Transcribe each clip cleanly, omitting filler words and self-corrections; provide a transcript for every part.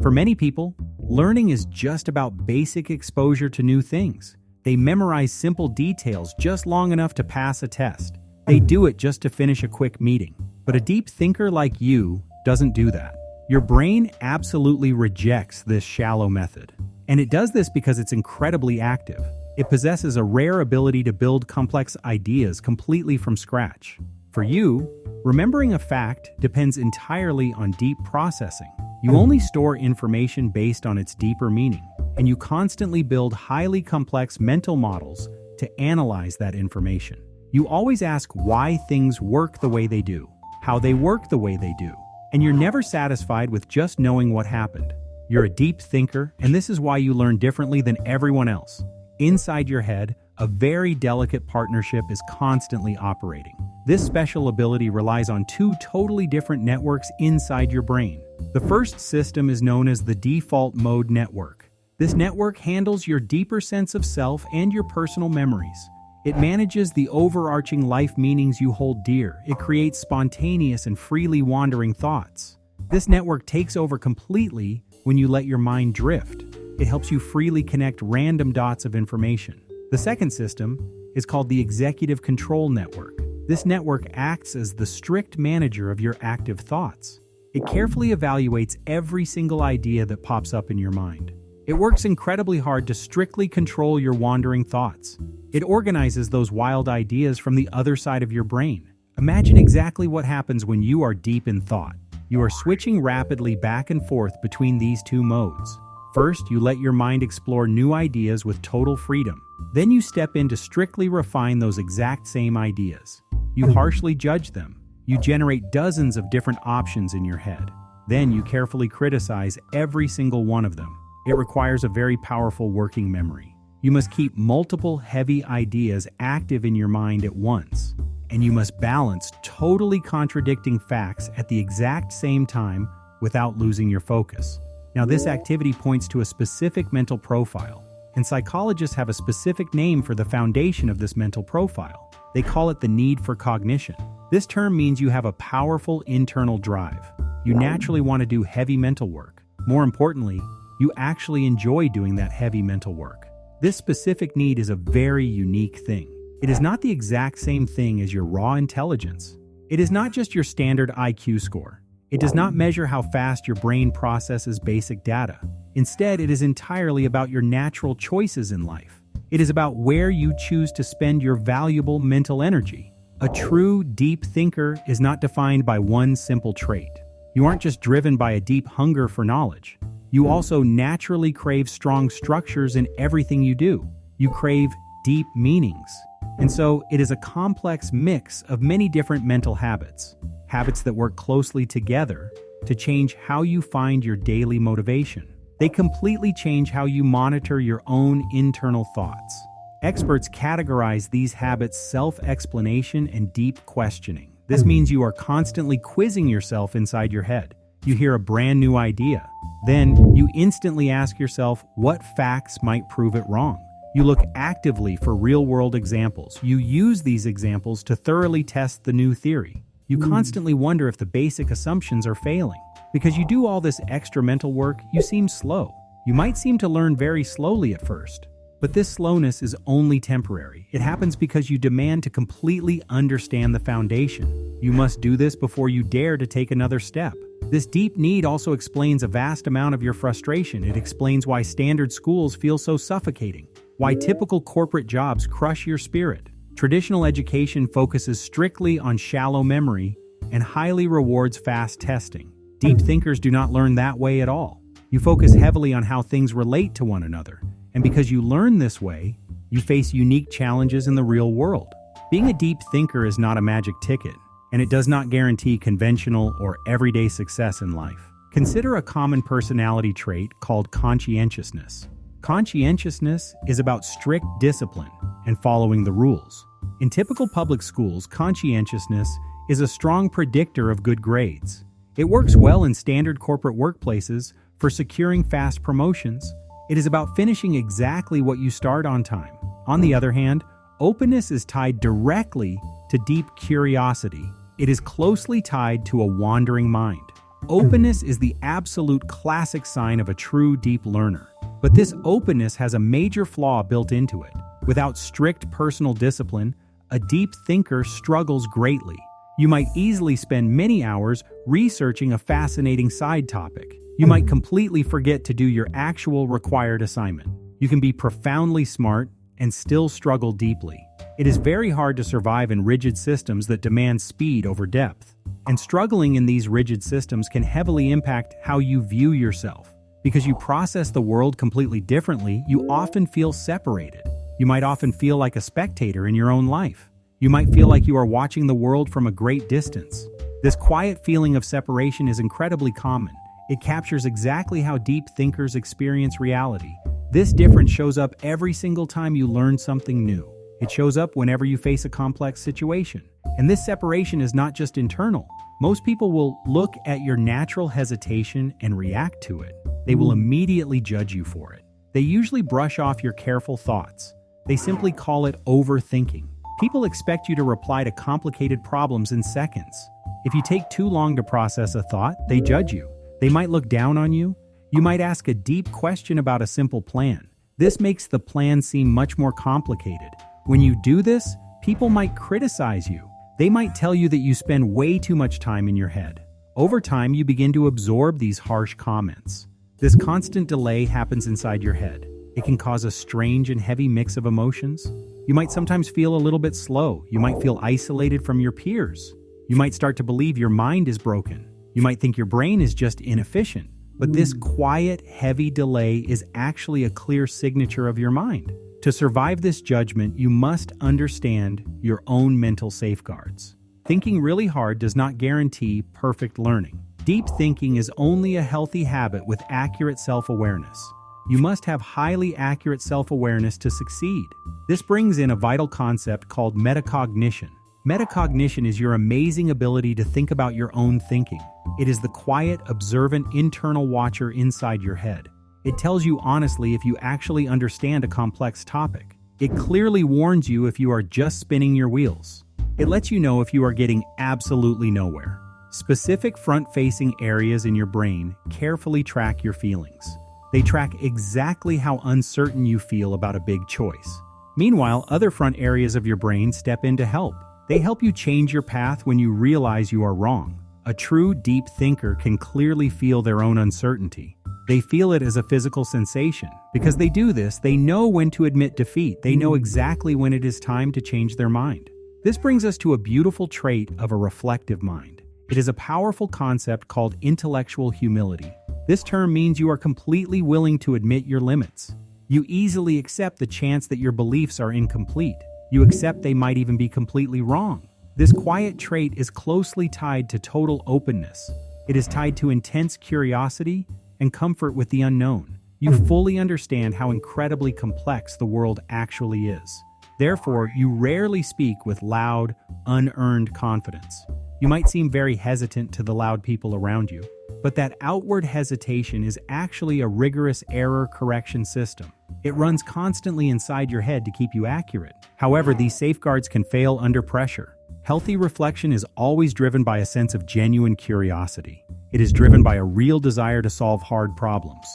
For many people, learning is just about basic exposure to new things. They memorize simple details just long enough to pass a test. They do it just to finish a quick meeting. But a deep thinker like you doesn't do that. Your brain absolutely rejects this shallow method. And it does this because it's incredibly active. It possesses a rare ability to build complex ideas completely from scratch. For you, remembering a fact depends entirely on deep processing. You only store information based on its deeper meaning, and you constantly build highly complex mental models to analyze that information. You always ask why things work the way they do, how they work the way they do, and you're never satisfied with just knowing what happened. You're a deep thinker, and this is why you learn differently than everyone else. Inside your head, a very delicate partnership is constantly operating. This special ability relies on two totally different networks inside your brain. The first system is known as the default mode network. This network handles your deeper sense of self and your personal memories. It manages the overarching life meanings you hold dear. It creates spontaneous and freely wandering thoughts. This network takes over completely when you let your mind drift. It helps you freely connect random dots of information. The second system is called the executive control network. This network acts as the strict manager of your active thoughts. It carefully evaluates every single idea that pops up in your mind. It works incredibly hard to strictly control your wandering thoughts. It organizes those wild ideas from the other side of your brain. Imagine exactly what happens when you are deep in thought. You are switching rapidly back and forth between these two modes. First, you let your mind explore new ideas with total freedom. Then you step in to strictly refine those exact same ideas. You harshly judge them. You generate dozens of different options in your head. Then you carefully criticize every single one of them. It requires a very powerful working memory. You must keep multiple heavy ideas active in your mind at once. And you must balance totally contradicting facts at the exact same time without losing your focus. Now, this activity points to a specific mental profile, and psychologists have a specific name for the foundation of this mental profile. They call it the need for cognition. This term means you have a powerful internal drive. You naturally want to do heavy mental work. More importantly, you actually enjoy doing that heavy mental work. This specific need is a very unique thing. It is not the exact same thing as your raw intelligence. It is not just your standard IQ score. It does not measure how fast your brain processes basic data. Instead, it is entirely about your natural choices in life. It is about where you choose to spend your valuable mental energy. A true, deep thinker is not defined by one simple trait. You aren't just driven by a deep hunger for knowledge. You also naturally crave strong structures in everything you do. You crave deep meanings. And so, it is a complex mix of many different mental habits that work closely together to change how you find your daily motivation. They completely change how you monitor your own internal thoughts. Experts categorize these habits self-explanation and deep questioning. This means you are constantly quizzing yourself inside your head. You hear a brand new idea. Then, you instantly ask yourself what facts might prove it wrong. You look actively for real-world examples. You use these examples to thoroughly test the new theory. You constantly wonder if the basic assumptions are failing. Because you do all this extra mental work, you seem slow. You might seem to learn very slowly at first. But this slowness is only temporary. It happens because you demand to completely understand the foundation. You must do this before you dare to take another step. This deep need also explains a vast amount of your frustration. It explains why standard schools feel so suffocating, why typical corporate jobs crush your spirit. Traditional education focuses strictly on shallow memory and highly rewards fast testing. Deep thinkers do not learn that way at all. You focus heavily on how things relate to one another, and because you learn this way, you face unique challenges in the real world. Being a deep thinker is not a magic ticket, and it does not guarantee conventional or everyday success in life. Consider a common personality trait called conscientiousness. Conscientiousness is about strict discipline and following the rules. In typical public schools, conscientiousness is a strong predictor of good grades. It works well in standard corporate workplaces for securing fast promotions. It is about finishing exactly what you start on time. On the other hand, openness is tied directly to deep curiosity. It is closely tied to a wandering mind. Openness is the absolute classic sign of a true deep learner. But this openness has a major flaw built into it. Without strict personal discipline, a deep thinker struggles greatly. You might easily spend many hours researching a fascinating side topic. You might completely forget to do your actual required assignment. You can be profoundly smart and still struggle deeply. It is very hard to survive in rigid systems that demand speed over depth. And struggling in these rigid systems can heavily impact how you view yourself. Because you process the world completely differently, you often feel separated. You might often feel like a spectator in your own life. You might feel like you are watching the world from a great distance. This quiet feeling of separation is incredibly common. It captures exactly how deep thinkers experience reality. This difference shows up every single time you learn something new. It shows up whenever you face a complex situation. And this separation is not just internal. Most people will look at your natural hesitation and react to it. They will immediately judge you for it. They usually brush off your careful thoughts. They simply call it overthinking. People expect you to reply to complicated problems in seconds. If you take too long to process a thought, they judge you. They might look down on you. You might ask a deep question about a simple plan. This makes the plan seem much more complicated. When you do this, people might criticize you. They might tell you that you spend way too much time in your head. Over time, you begin to absorb these harsh comments. This constant delay happens inside your head. It can cause a strange and heavy mix of emotions. You might sometimes feel a little bit slow. You might feel isolated from your peers. You might start to believe your mind is broken. You might think your brain is just inefficient. But this quiet, heavy delay is actually a clear signature of your mind. To survive this judgment, you must understand your own mental safeguards. Thinking really hard does not guarantee perfect learning. Deep thinking is only a healthy habit with accurate self-awareness. You must have highly accurate self-awareness to succeed. This brings in a vital concept called metacognition. Metacognition is your amazing ability to think about your own thinking. It is the quiet, observant, internal watcher inside your head. It tells you honestly if you actually understand a complex topic. It clearly warns you if you are just spinning your wheels. It lets you know if you are getting absolutely nowhere. Specific front-facing areas in your brain carefully track your feelings. They track exactly how uncertain you feel about a big choice. Meanwhile, other front areas of your brain step in to help. They help you change your path when you realize you are wrong. A true deep thinker can clearly feel their own uncertainty. They feel it as a physical sensation. Because they do this, they know when to admit defeat. They know exactly when it is time to change their mind. This brings us to a beautiful trait of a reflective mind. It is a powerful concept called intellectual humility. This term means you are completely willing to admit your limits. You easily accept the chance that your beliefs are incomplete. You accept they might even be completely wrong. This quiet trait is closely tied to total openness. It is tied to intense curiosity and comfort with the unknown. You fully understand how incredibly complex the world actually is. Therefore, you rarely speak with loud, unearned confidence. You might seem very hesitant to the loud people around you, but that outward hesitation is actually a rigorous error correction system. It runs constantly inside your head to keep you accurate. However, these safeguards can fail under pressure. Healthy reflection is always driven by a sense of genuine curiosity. It is driven by a real desire to solve hard problems.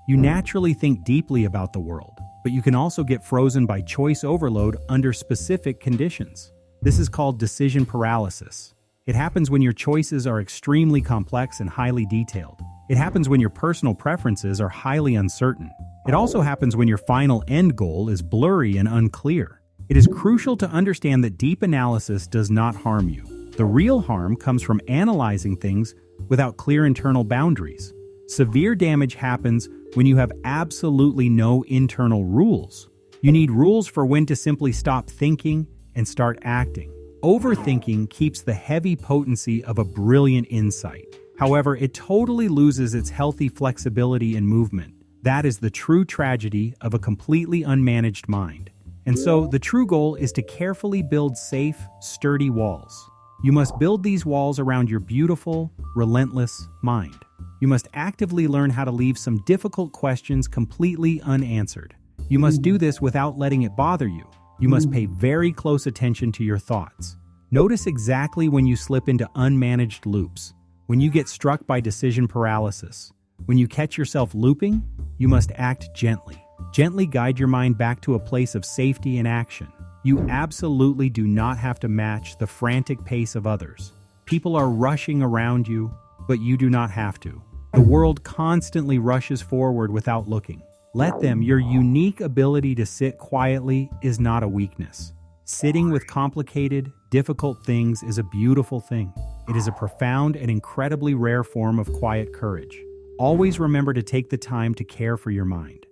You naturally think deeply about the world, but you can also get frozen by choice overload under specific conditions. This is called decision paralysis. It happens when your choices are extremely complex and highly detailed. It happens when your personal preferences are highly uncertain. It also happens when your final end goal is blurry and unclear. It is crucial to understand that deep analysis does not harm you. The real harm comes from analyzing things without clear internal boundaries. Severe damage happens when you have absolutely no internal rules. You need rules for when to simply stop thinking and start acting. Overthinking keeps the heavy potency of a brilliant insight. However, it totally loses its healthy flexibility and movement. That is the true tragedy of a completely unmanaged mind. And so, the true goal is to carefully build safe, sturdy walls. You must build these walls around your beautiful, relentless mind. You must actively learn how to leave some difficult questions completely unanswered. You must do this without letting it bother you. You must pay very close attention to your thoughts. Notice exactly when you slip into unmanaged loops, When you get struck by decision paralysis, when you catch yourself looping, you must act gently. Gently guide your mind back to a place of safety and action. You absolutely do not have to match the frantic pace of others. People are rushing around you, but you do not have to. The world constantly rushes forward without looking. Let them. Your unique ability to sit quietly is not a weakness. Sitting with complicated, difficult things is a beautiful thing. It is a profound and incredibly rare form of quiet courage. Always remember to take the time to care for your mind.